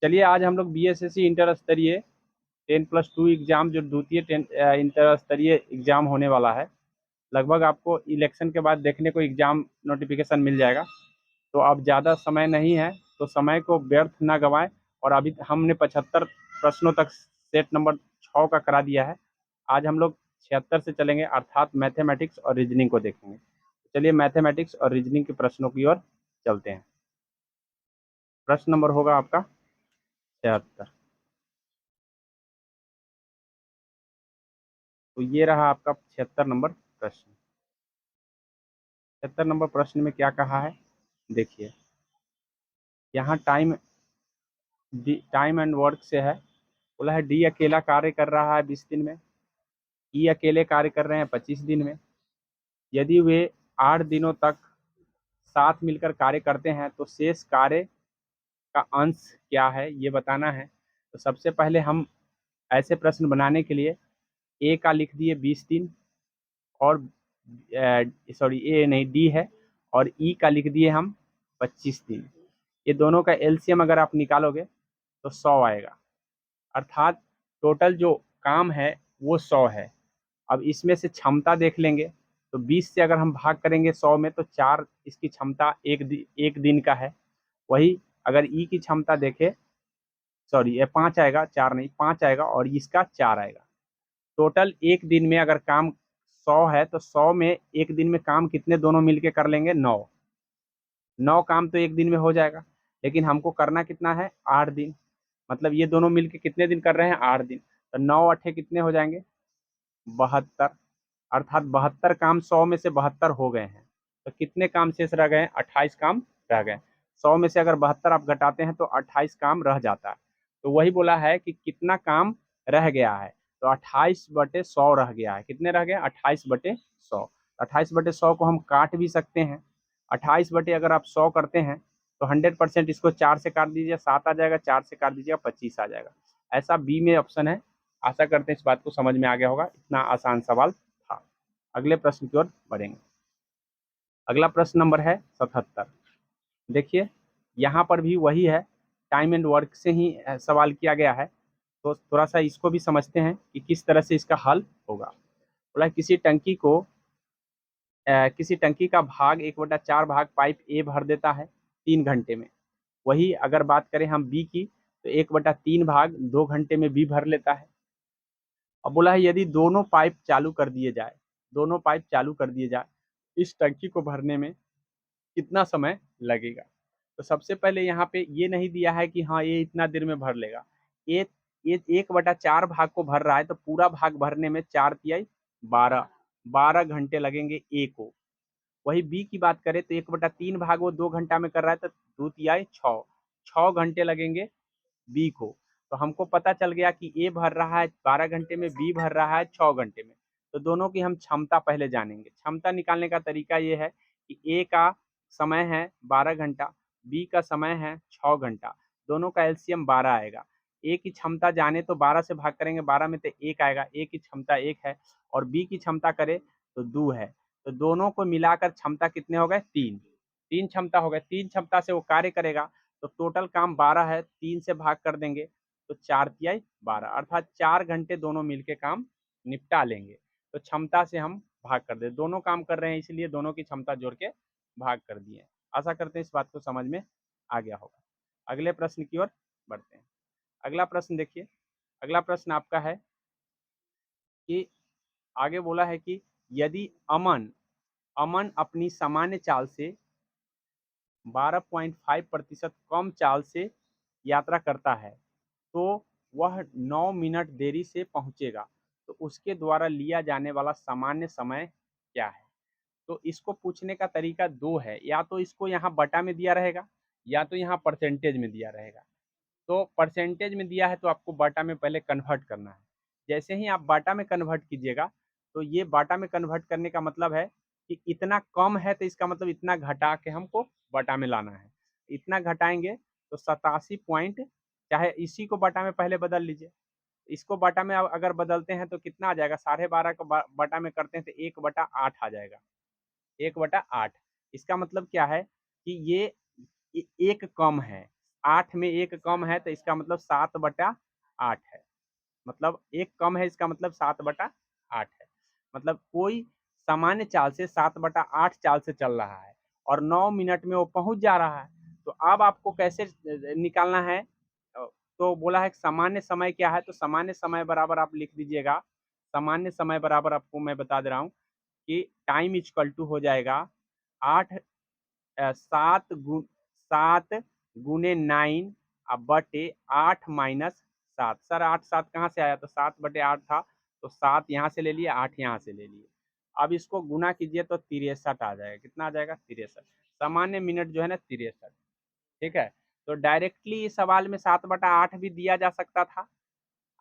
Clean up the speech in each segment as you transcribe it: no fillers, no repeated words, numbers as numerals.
चलिए आज हम लोग बीएसएससी इंटर स्तरीय 10+2 एग्जाम जो द्वितीय इंटर स्तरीय एग्जाम होने वाला है, लगभग आपको इलेक्शन के बाद देखने को एग्जाम नोटिफिकेशन मिल जाएगा। तो अब ज़्यादा समय नहीं है, तो समय को व्यर्थ ना गवाएं। और अभी हमने 75 प्रश्नों तक सेट नंबर 6 का करा दिया है। आज हम लोग 76 से चलेंगे, अर्थात मैथमेटिक्स और रीजनिंग को देखेंगे। चलिए मैथमेटिक्स और रीजनिंग के प्रश्नों की ओर चलते हैं। प्रश्न नंबर होगा आपका 76। तो ये रहा आपका 76 नंबर प्रश्न। 76 नंबर प्रश्न में क्या कहा है, देखिए। यहाँ टाइम एंड वर्क से है। बोला है डी अकेला कार्य कर रहा है 20 दिन में, ई अकेले कार्य कर रहे हैं 25 दिन में। यदि वे 8 दिनों तक साथ मिलकर कार्य करते हैं तो शेष कार्य का अंश क्या है, ये बताना है। तो सबसे पहले हम ऐसे प्रश्न बनाने के लिए ए का लिख दिए 20 दिन, और सॉरी ए नहीं डी है, और ई का लिख दिए हम 25 दिन। ये दोनों का एलसीएम अगर आप निकालोगे तो 100 आएगा, अर्थात टोटल जो काम है वो 100 है। अब इसमें से क्षमता देख लेंगे, तो 20 से अगर हम भाग करेंगे 100 में तो 4 इसकी क्षमता एक दिन का है। वही अगर ई की क्षमता देखें, सॉरी ये 5 आएगा, 4 नहीं 5 आएगा, और इसका 4 आएगा। टोटल एक दिन में अगर काम 100 है तो 100 में एक दिन में काम कितने दोनों मिलके कर लेंगे, 9 काम तो एक दिन में हो जाएगा। लेकिन हमको करना कितना है, 8 दिन। मतलब ये दोनों मिलके कितने दिन कर रहे हैं, 8 दिन। तो 9 अठे कितने हो जाएंगे, 72। अर्थात 72 काम 100 में से 72 हो गए हैं। तो कितने काम शेष रह गए, 28 काम रह गए। 100 में से अगर 72 आप घटाते हैं तो 28 काम रह जाता है। तो वही बोला है कि कितना काम रह गया है, तो 28/100 रह गया है। कितने रह गए, 28/100। 28/100 को हम काट भी सकते हैं। 28 बटे अगर आप 100 करते हैं तो 100% इसको 4 से काट दीजिए, 7 आ जाएगा, 4 से काट दीजिएगा, 25 आ जाएगा। ऐसा बी में ऑप्शन है। आशा करते हैं इस बात को समझ में आ गया होगा, इतना आसान सवाल था। अगले प्रश्न की ओर बढ़ेंगे। अगला प्रश्न नंबर है 77। देखिए यहाँ पर भी वही है, टाइम एंड वर्क से ही सवाल किया गया है। तो थोड़ा सा इसको भी समझते हैं कि किस तरह से इसका हल होगा। बोला किसी टंकी का भाग 1/4 भाग पाइप ए भर देता है 3 घंटे में। वही अगर बात करें हम बी की, तो 1/3 भाग 2 घंटे में बी भर लेता है। अब बोला है यदि दोनों पाइप चालू कर दिए जाए इस टंकी को भरने में कितना समय लगेगा। तो सबसे पहले यहाँ पे ये नहीं दिया है कि हाँ ये इतना देर में भर लेगा। ये 1/4 भाग को भर रहा है, तो पूरा भाग भरने में 4 तिहाई 12 घंटे लगेंगे ए को। वही बी की बात करें तो 1/3 भाग वो 2 घंटा में कर रहा है, तो 2 तिहाई 6 घंटे लगेंगे बी को। तो हमको पता चल गया कि ए भर रहा है 12 घंटे में, बी भर रहा है 6 घंटे में। तो दोनों की हम क्षमता पहले जानेंगे। क्षमता निकालने का तरीका ये है कि ए का समय है 12 घंटा, बी का समय है 6 घंटा, दोनों का एलसीएम 12 आएगा। ए की क्षमता जाने तो 12 से भाग करेंगे, 12 में तो 1 आएगा, ए की क्षमता 1 है, और बी की क्षमता करे तो 2 है। तो दोनों को मिलाकर क्षमता कितने हो गए, 3 क्षमता हो गए। 3 क्षमता से वो कार्य करेगा, तो टोटल काम 12 है, 3 से भाग कर देंगे तो 4 तिहाई 12, अर्थात 4 घंटे दोनों मिलके काम निपटा लेंगे। तो क्षमता से हम भाग कर दे, दोनों काम कर रहे हैं इसलिए दोनों की क्षमता जोड़ के भाग कर दिए। आशा करते हैं इस बात को समझ में आ गया होगा। अगले प्रश्न की ओर बढ़ते हैं। अगला प्रश्न देखिए। अगला प्रश्न आपका है कि आगे बोला है कि यदि अमन अमन अपनी सामान्य चाल से 12.5% कम चाल से यात्रा करता है तो वह 9 मिनट देरी से पहुंचेगा, तो उसके द्वारा लिया जाने वाला सामान्य समय क्या है। तो इसको पूछने का तरीका दो है, या तो इसको यहाँ बटा में दिया रहेगा या तो यहाँ परसेंटेज में दिया रहेगा। तो परसेंटेज में दिया है तो आपको बाटा में पहले कन्वर्ट करना है। जैसे ही आप बाटा में कन्वर्ट कीजिएगा, तो ये बाटा में कन्वर्ट करने का मतलब है कि इतना कम है तो इसका मतलब इतना घटा के हमको बाटा में लाना है। इतना घटाएंगे तो 87 पॉइंट, चाहे इसी को बाटा में पहले बदल लीजिए। इसको बाटा में अगर बदलते हैं तो कितना आ जाएगा, 12.5 को बाटा में करते हैं तो 1/8 आ जाएगा, 1/8। इसका मतलब क्या है कि ये एक कम है, 8 में 1 कम है तो इसका मतलब 7/8 है। मतलब 1 कम है इसका मतलब 7/8 है। मतलब कोई सामान्य चाल से 7/8 चाल से चल रहा है और 9 मिनट में वो पहुंच जा रहा है। तो अब आपको कैसे निकालना है? तो बोला है सामान्य समय क्या है, तो सामान्य समय बराबर आप लिख दीजिएगा। सामान्य समय बराबर आपको मैं बता दे रहा हूँ कि टाइम इक्वल टू हो जाएगा 8 7 गुने 9 बटे 8 माइनस 7। सर 8 कहाँ से आया? तो 7/8 था, तो 7 यहाँ से ले लिए, 8 यहाँ से ले लिए। अब इसको गुना कीजिए तो 63 आ जाएगा। कितना आ जाएगा? 63। सामान्य मिनट जो है ना 63। ठीक है, तो डायरेक्टली इस सवाल में 7/8 भी दिया जा सकता था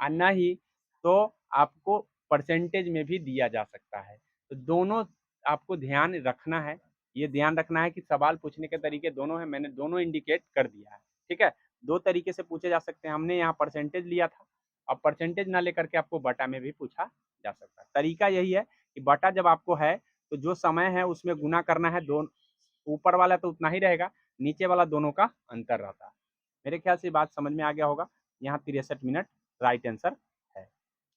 और नहीं तो आपको परसेंटेज में भी दिया जा सकता है। तो दोनों आपको ध्यान रखना है। ये ध्यान रखना है कि सवाल पूछने के तरीके दोनों हैं, मैंने दोनों इंडिकेट कर दिया है। ठीक है, दो तरीके से पूछे जा सकते हैं। हमने यहाँ परसेंटेज लिया था, अब परसेंटेज ना लेकर के आपको बटा में भी पूछा जा सकता है। तरीका यही है कि बटा जब आपको है तो जो समय है उसमें गुना करना है। दोनों ऊपर वाला तो उतना ही रहेगा, नीचे वाला दोनों का अंतर रहता है। मेरे ख्याल से बात समझ में आ गया होगा। यहाँ 63 मिनट राइट आंसर है।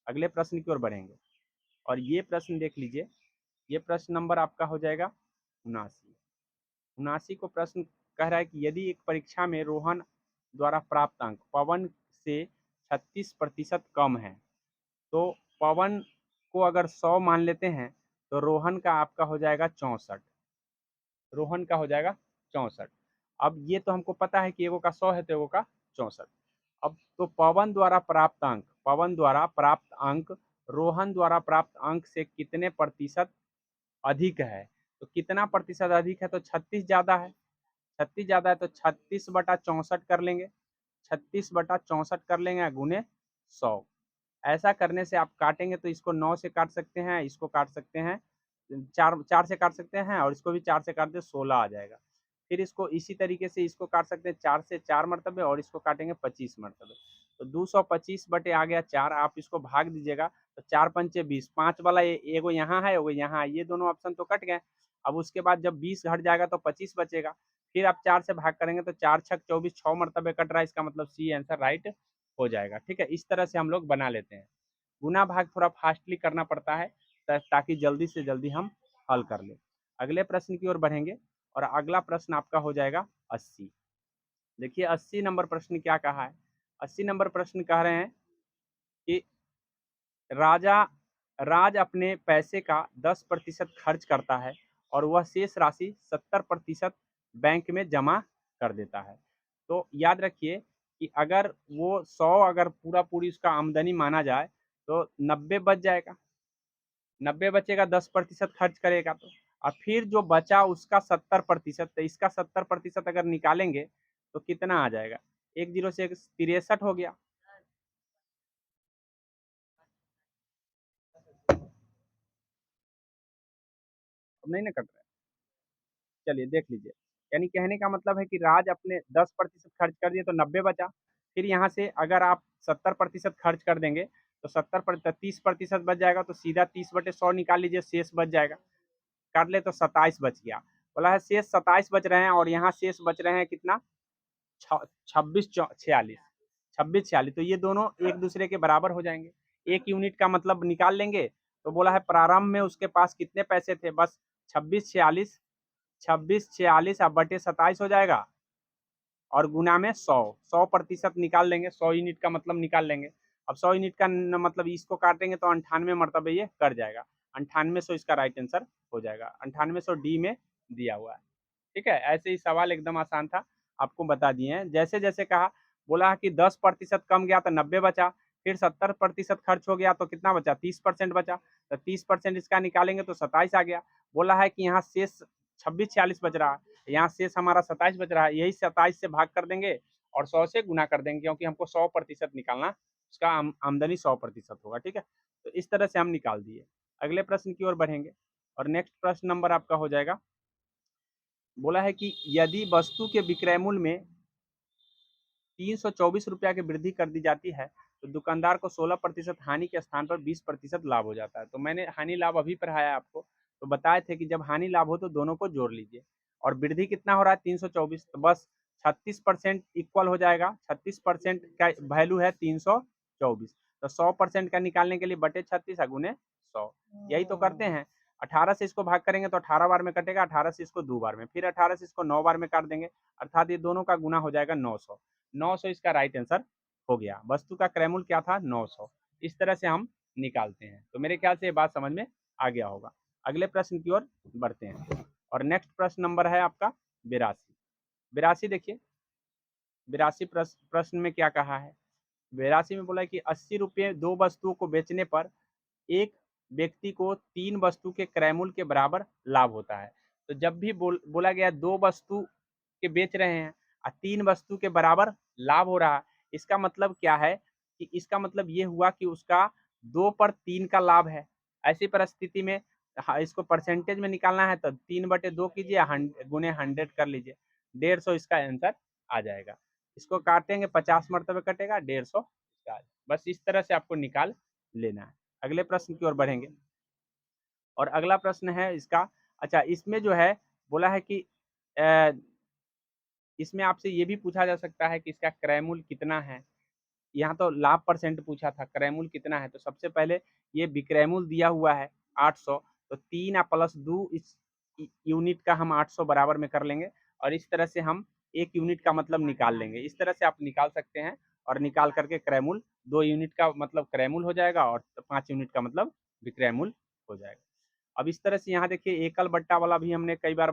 अगले प्रश्न की ओर बढ़ेंगे और ये प्रश्न देख लीजिए। ये प्रश्न नंबर आपका हो जाएगा 79। 79 को प्रश्न कह रहा है कि यदि एक परीक्षा में रोहन द्वारा प्राप्त अंक पवन से 36% कम है तो पवन को अगर 100 मान लेते हैं तो रोहन का आपका हो जाएगा 64। रोहन का हो जाएगा 64। अब ये तो हमको पता है कि एगो का 100 है तो एगो का 64। अब तो पवन द्वारा प्राप्त अंक, पवन द्वारा प्राप्त अंक रोहन द्वारा प्राप्त अंक से कितने प्रतिशत अधिक है? तो कितना प्रतिशत अधिक है? तो 36 ज्यादा है। 36 ज्यादा है तो 36/64 कर लेंगे। 36/64 कर लेंगे गुने 100। ऐसा करने से आप काटेंगे तो इसको 9 से काट सकते हैं, इसको काट सकते हैं, चार चार से काट सकते हैं और इसको भी 4 से काट दे 16 आ जाएगा। फिर इसको इसी तरीके से इसको काट सकते हैं 4 से 4 मरतबे और इसको काटेंगे 25 मरतबे। तो 225 बटे आ गया 4। आप इसको भाग दीजिएगा तो 4 पंचे 20, 5 वाला एगो यहाँ है एगो यहाँ है, ये दोनों ऑप्शन तो कट गए। अब उसके बाद जब 20 घट जाएगा तो 25 बचेगा। फिर आप 4 से भाग करेंगे तो 4 छक 24, 6 मरतबे कट रहा है, इसका मतलब सी आंसर राइट हो जाएगा। ठीक है, इस तरह से हम लोग बना लेते हैं। गुना भाग थोड़ा फास्टली करना पड़ता है ताकि जल्दी से जल्दी हम हल कर लें। अगले प्रश्न की ओर बढ़ेंगे और अगला प्रश्न आपका हो जाएगा 80। देखिए 80 नंबर प्रश्न क्या कहा है? 80 नंबर प्रश्न कह रहे हैं कि राजा राज अपने पैसे का 10% खर्च करता है और वह शेष राशि 70% बैंक में जमा कर देता है। तो याद रखिए कि अगर वो 100 अगर पूरा पूरी उसका आमदनी माना जाए तो 90 बच जाएगा। 90 बचेगा, 10% खर्च करेगा तो। और फिर जो बचा उसका 70%, तो इसका 70% अगर निकालेंगे तो कितना आ जाएगा? एक जीरो से 63 हो गया। अब नहीं ना कट रहा है? चलिए देख लीजिए। यानी कहने का मतलब है कि राज अपने 10% खर्च कर दिए तो 90 बचा। फिर यहाँ से अगर आप 70% खर्च कर देंगे तो 70% 30% बच जाएगा, तो सीधा 30/100 निकाल लीजिए, शेष बच जाएगा। काट ले तो 27 बच गया। बोला है शेष 27 बच रहे हैं और यहाँ शेष बच रहे हैं कितना? 26 46। 26 46, तो ये दोनों एक दूसरे के बराबर हो जाएंगे। एक यूनिट का मतलब निकाल लेंगे। तो बोला है प्रारंभ में उसके पास कितने पैसे थे? बस 26 46। 26 46 अब बटे 27 हो जाएगा और गुना में 100। 100% निकाल लेंगे, 100 यूनिट का मतलब निकाल लेंगे। अब 100 यूनिट का मतलब इसको काटेंगे तो 98 मरतबे ये कर जाएगा। 9800 इसका राइट आंसर हो जाएगा। 9800 डी में दिया हुआ है। ठीक है, ऐसे ही सवाल एकदम आसान था, आपको बता दिए हैं। जैसे जैसे कहा, बोला कि 10% कम गया तो 90 बचा। फिर 70% खर्च हो गया तो कितना बचा? 30% बचा। तो 30% इसका निकालेंगे तो 27 आ गया। बोला है कि यहाँ शेष 26 46 बच रहा है, यहाँ शेष हमारा 27 बच रहा है। यही 27 से भाग कर देंगे और 100 से गुना कर देंगे, क्योंकि हमको 100% निकालना, उसका आमदनी 100% होगा। ठीक है, तो इस तरह से हम निकाल दिए। अगले प्रश्न की ओर बढ़ेंगे और नेक्स्ट प्रश्न नंबर आपका हो जाएगा। बोला है कि यदि वस्तु के विक्रय मूल्य में 324 रुपया की वृद्धि कर दी जाती है तो दुकानदार को 16% हानि के स्थान पर 20% लाभ हो जाता है। तो मैंने हानि लाभ अभी पढ़ाया आपको, तो बताए थे कि जब हानि लाभ हो तो दोनों को जोड़ लीजिए। और वृद्धि कितना हो रहा है? 324, तो बस 36% इक्वल हो जाएगा, 36% का वैल्यू है 324, तो 100% का निकालने के लिए बटे 36 गुने 100, यही तो करते हैं। 18 से इसको भाग करेंगे तो 18 बार में कटेगा, 18 से इसको 2 बार में, फिर 18 से इसको 9 बार में काट देंगे, अर्थात ये दोनों का गुना हो जाएगा 900। 900 इसका राइट आंसर हो गया। वस्तु का क्रयमूल्य क्या था? 900। इस तरह से हम निकालते हैं। तो मेरे ख्याल से ये बात समझ में आ गया होगा। अगले प्रश्न की ओर बढ़ते हैं और नेक्स्ट प्रश्न नंबर है आपका 82। 82 देखिए, 82 प्रश्न में क्या कहा है? 82 में बोला है कि 80 रुपये 2 वस्तुओं को बेचने पर एक व्यक्ति को 3 वस्तु के क्रयमूल्य के बराबर लाभ होता है। तो जब भी बोला गया 2 वस्तु के बेच रहे हैं और 3 वस्तु के बराबर लाभ हो रहा है, इसका मतलब क्या है कि इसका मतलब ये हुआ कि उसका 2 पर 3 का लाभ है। ऐसी परिस्थिति में इसको परसेंटेज में निकालना है तो 3/2 कीजिए, गुने 100 कर लीजिए, 150 इसका आंसर आ जाएगा। इसको काटेंगे 50 मरतबे कटेगा, 150 इसका। बस इस तरह से आपको निकाल लेना है। अगले प्रश्न की ओर बढ़ेंगे और अगला प्रश्न है इसका, अच्छा इसमें जो है बोला है कि इसमें आपसे ये भी पूछा जा सकता है कि इसका क्रयमूल्य कितना है। यहाँ तो लाभ परसेंट पूछा था, क्रयमूल्य कितना है? तो सबसे पहले ये विक्रयमूल्य दिया हुआ है 800, तो 3 प्लस 2 इस यूनिट का हम 800 बराबर में कर लेंगे और इस तरह से हम 1 यूनिट का मतलब निकाल लेंगे। इस तरह से आप निकाल सकते हैं और निकाल करके क्रयमूल्य 2 यूनिट का मतलब क्रयमूल्य हो जाएगा और 5 यूनिट का मतलब विक्रयमूल्य हो जाएगा। अब इस तरह से यहाँ देखिए एकल बट्टा वाला भी हमने कई बार